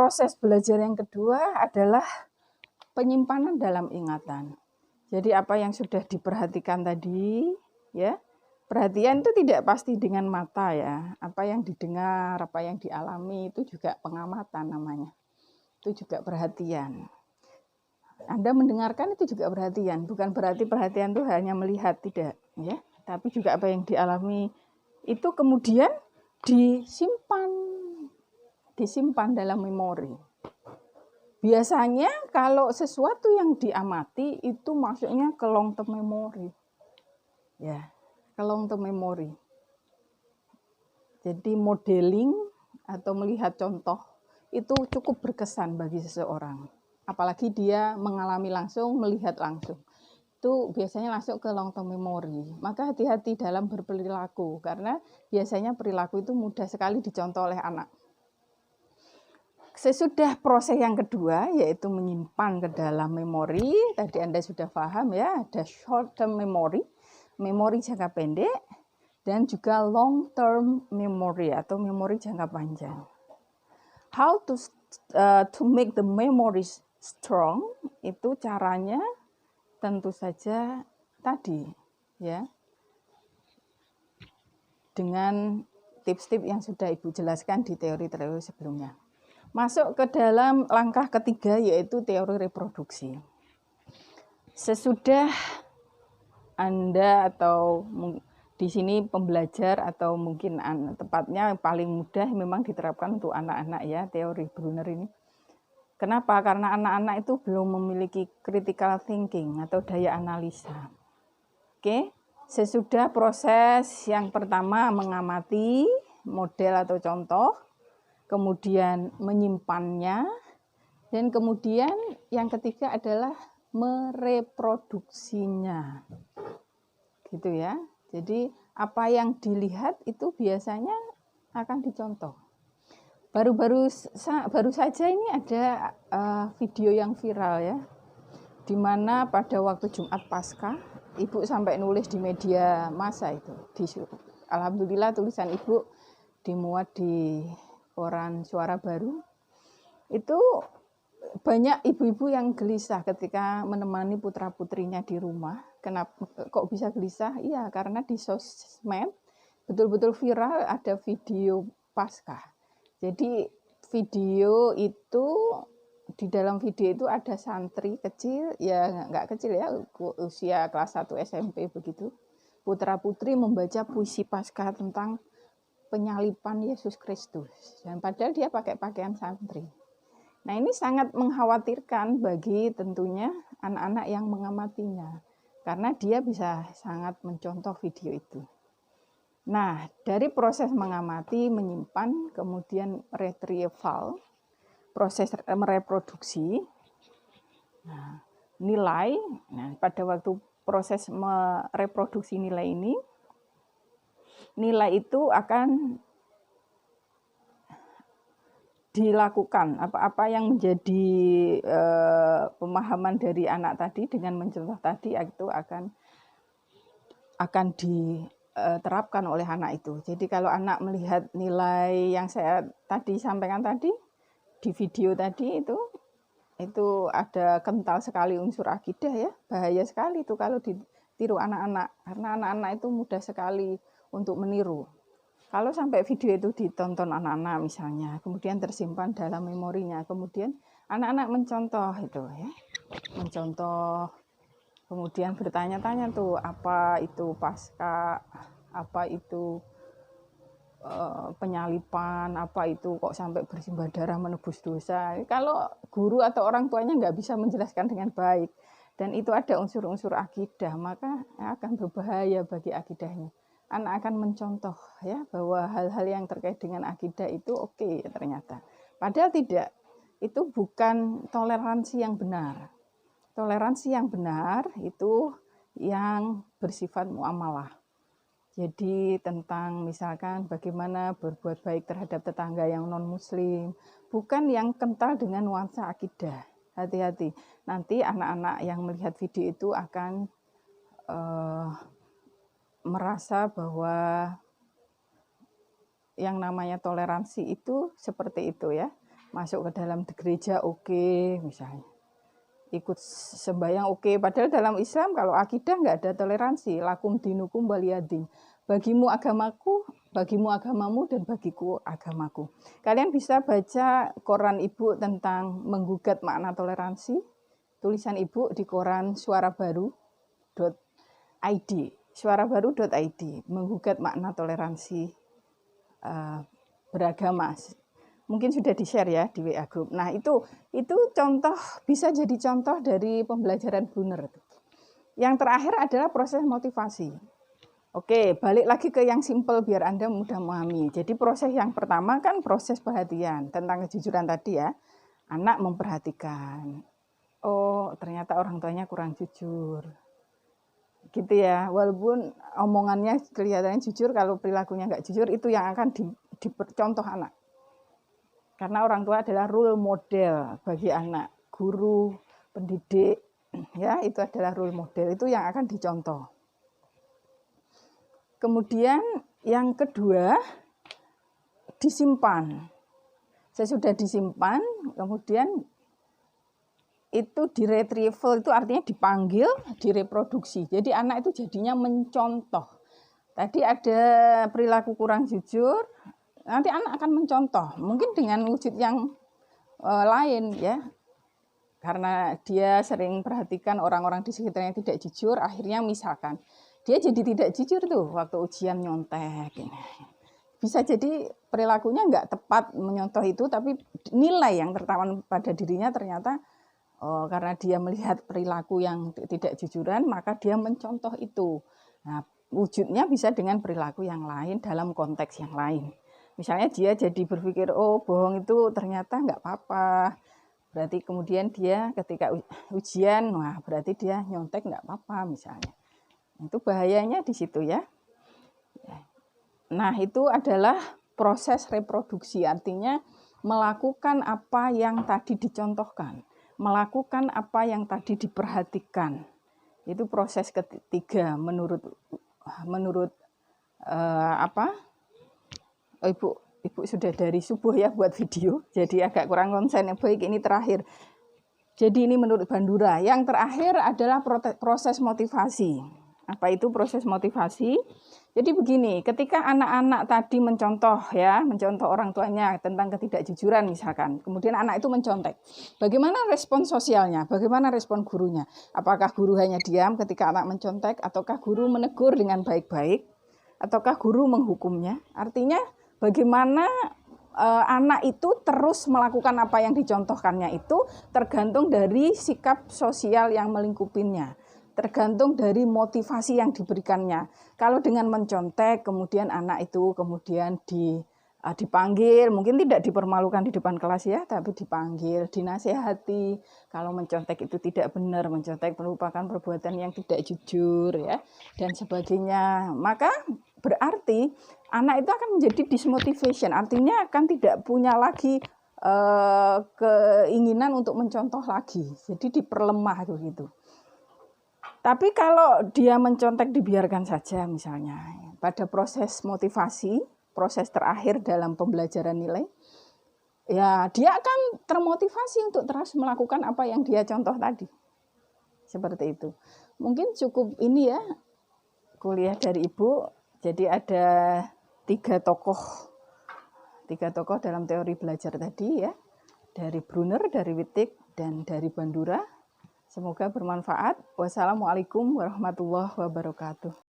proses belajar yang kedua adalah penyimpanan dalam ingatan. Jadi apa yang sudah diperhatikan tadi, ya, perhatian itu tidak pasti dengan mata ya. Apa yang didengar, apa yang dialami itu juga pengamatan namanya. Itu juga perhatian. Anda mendengarkan itu juga perhatian, bukan berarti perhatian itu hanya melihat, tidak, ya. Tapi juga apa yang dialami itu kemudian disimpan dalam memori. Biasanya kalau sesuatu yang diamati itu masuknya ke long term memory. Ya, ke long term memory. Jadi modeling atau melihat contoh itu cukup berkesan bagi seseorang. Apalagi dia mengalami langsung, melihat langsung. Itu biasanya masuk ke long term memory. Maka hati-hati dalam berperilaku karena biasanya perilaku itu mudah sekali dicontoh oleh anak. Sesudah proses yang kedua, yaitu menyimpan ke dalam memori, tadi Anda sudah paham ya, ada short term memory, memori jangka pendek, dan juga long term memory atau memori jangka panjang. How to make the memories strong, itu caranya tentu saja tadi, ya, dengan tips-tips yang sudah Ibu jelaskan di teori-teori sebelumnya. Masuk ke dalam langkah ketiga yaitu teori reproduksi. Sesudah Anda atau di sini pembelajar atau mungkin tepatnya paling mudah memang diterapkan untuk anak-anak ya teori Brunner ini. Kenapa? Karena anak-anak itu belum memiliki critical thinking atau daya analisa. Oke, sesudah proses yang pertama mengamati model atau contoh, kemudian menyimpannya, dan kemudian yang ketiga adalah mereproduksinya. Gitu ya. Jadi apa yang dilihat itu biasanya akan dicontoh. Baru saja ini ada video yang viral ya, di mana pada waktu Jumat Paskah, Ibu sampai nulis di media massa itu. Alhamdulillah tulisan Ibu dimuat di koran Suara Baru. Itu banyak ibu-ibu yang gelisah ketika menemani putra-putrinya di rumah. Kenapa kok bisa gelisah? Iya, karena di sosmed betul-betul viral ada video Paskah. Jadi video itu, di dalam video itu ada santri kecil, ya nggak kecil ya, usia kelas 1 SMP begitu. Putra-putri membaca puisi Paskah tentang penyalipan Yesus Kristus. Dan padahal dia pakai pakaian santri. Nah ini sangat mengkhawatirkan bagi tentunya anak-anak yang mengamatinya. Karena dia bisa sangat mencontoh video itu. Nah dari proses mengamati, menyimpan, kemudian retrieval, proses mereproduksi, nah, nilai, nah, pada waktu proses mereproduksi nilai ini, nilai itu akan dilakukan apa-apa yang menjadi pemahaman dari anak tadi dengan mencontoh tadi itu akan diterapkan oleh anak itu. Jadi kalau anak melihat nilai yang saya tadi sampaikan tadi di video tadi itu ada kental sekali unsur akidah ya, bahaya sekali itu kalau ditiru anak-anak karena anak-anak itu mudah sekali untuk meniru. Kalau sampai video itu ditonton anak-anak misalnya, kemudian tersimpan dalam memorinya, kemudian anak-anak mencontoh itu ya, mencontoh, kemudian bertanya-tanya tuh apa itu Paskah, apa itu penyalipan, apa itu kok sampai bersimbah darah menebus dosa. Kalau guru atau orang tuanya nggak bisa menjelaskan dengan baik dan itu ada unsur-unsur akidah, maka akan berbahaya bagi akidahnya. Anak akan mencontoh ya bahwa hal-hal yang terkait dengan akidah itu oke, ternyata. Padahal tidak. Itu bukan toleransi yang benar. Toleransi yang benar itu yang bersifat muamalah. Jadi tentang misalkan bagaimana berbuat baik terhadap tetangga yang non-muslim, bukan yang kental dengan nuansa akidah. Hati-hati. Nanti anak-anak yang melihat video itu akan merasa bahwa yang namanya toleransi itu seperti itu ya. masuk ke dalam gereja oke, misalnya. Ikut sembahyang oke, padahal dalam Islam kalau akidah nggak ada toleransi, lakum dinukum waliyadin. Bagimu agamaku, bagimu agamamu, dan bagiku agamaku. Kalian bisa baca koran Ibu tentang menggugat makna toleransi, tulisan Ibu di koran suarabaru.id, suarabaru.id, menggugat makna toleransi beragama. Mungkin sudah di-share ya di WA Group. Nah, itu contoh, bisa jadi contoh dari pembelajaran Brunner. Yang terakhir adalah proses motivasi. Oke, balik lagi ke yang simple biar Anda mudah memahami. Jadi proses yang pertama kan proses perhatian tentang kejujuran tadi ya. Anak memperhatikan. Oh, ternyata orang tuanya kurang jujur. Gitu ya. Walaupun omongannya kelihatannya jujur, kalau perilakunya nggak jujur, itu yang akan dicontoh anak. Karena orang tua adalah role model bagi anak, guru, pendidik, ya itu adalah role model, itu yang akan dicontoh. Kemudian yang kedua, disimpan. Sesudah disimpan, kemudian itu diretrieval, itu artinya dipanggil, direproduksi. Jadi anak itu jadinya mencontoh. Tadi ada perilaku kurang jujur, nanti anak akan mencontoh, mungkin dengan wujud yang lain ya. Karena dia sering perhatikan orang-orang di sekitarnya tidak jujur, akhirnya misalkan dia jadi tidak jujur tuh waktu ujian nyontek. Bisa jadi perilakunya nggak tepat menyontoh itu, tapi nilai yang tertanam pada dirinya ternyata karena dia melihat perilaku yang tidak jujuran, maka dia mencontoh itu. Nah, wujudnya bisa dengan perilaku yang lain dalam konteks yang lain. Misalnya dia jadi berpikir, oh bohong itu ternyata nggak apa-apa. Berarti kemudian dia ketika ujian, wah berarti dia nyontek nggak apa-apa misalnya. Itu bahayanya di situ ya. Nah itu adalah proses reproduksi, artinya melakukan apa yang tadi dicontohkan. Melakukan apa yang tadi diperhatikan. Itu proses ketiga menurut Ibu sudah dari subuh ya buat video, jadi agak kurang konsen. Baik, ini terakhir. Jadi ini menurut Bandura. Yang terakhir adalah proses motivasi. Apa itu proses motivasi? Jadi begini, ketika anak-anak tadi mencontoh orang tuanya tentang ketidakjujuran misalkan, kemudian anak itu mencontek. Bagaimana respon sosialnya? Bagaimana respon gurunya? Apakah guru hanya diam ketika anak mencontek, ataukah guru menegur dengan baik-baik, ataukah guru menghukumnya? Artinya bagaimana anak itu terus melakukan apa yang dicontohkannya itu tergantung dari sikap sosial yang melingkupinya. Tergantung dari motivasi yang diberikannya. Kalau dengan mencontek, kemudian anak itu kemudian dipanggil, mungkin tidak dipermalukan di depan kelas ya, tapi dipanggil, dinasehati. Kalau mencontek itu tidak benar, mencontek merupakan perbuatan yang tidak jujur ya, dan sebagainya. Maka berarti anak itu akan menjadi dismotivation, artinya akan tidak punya lagi keinginan untuk mencontoh lagi. Jadi diperlemah begitu. Tapi kalau dia mencontek dibiarkan saja misalnya, pada proses motivasi, proses terakhir dalam pembelajaran nilai, ya dia akan termotivasi untuk terus melakukan apa yang dia contoh tadi. Seperti itu. Mungkin cukup ini ya, kuliah dari Ibu. Jadi ada tiga tokoh dalam teori belajar tadi ya, dari Brunner, dari Wittig, dan dari Bandura. Semoga bermanfaat. Wassalamualaikum warahmatullahi wabarakatuh.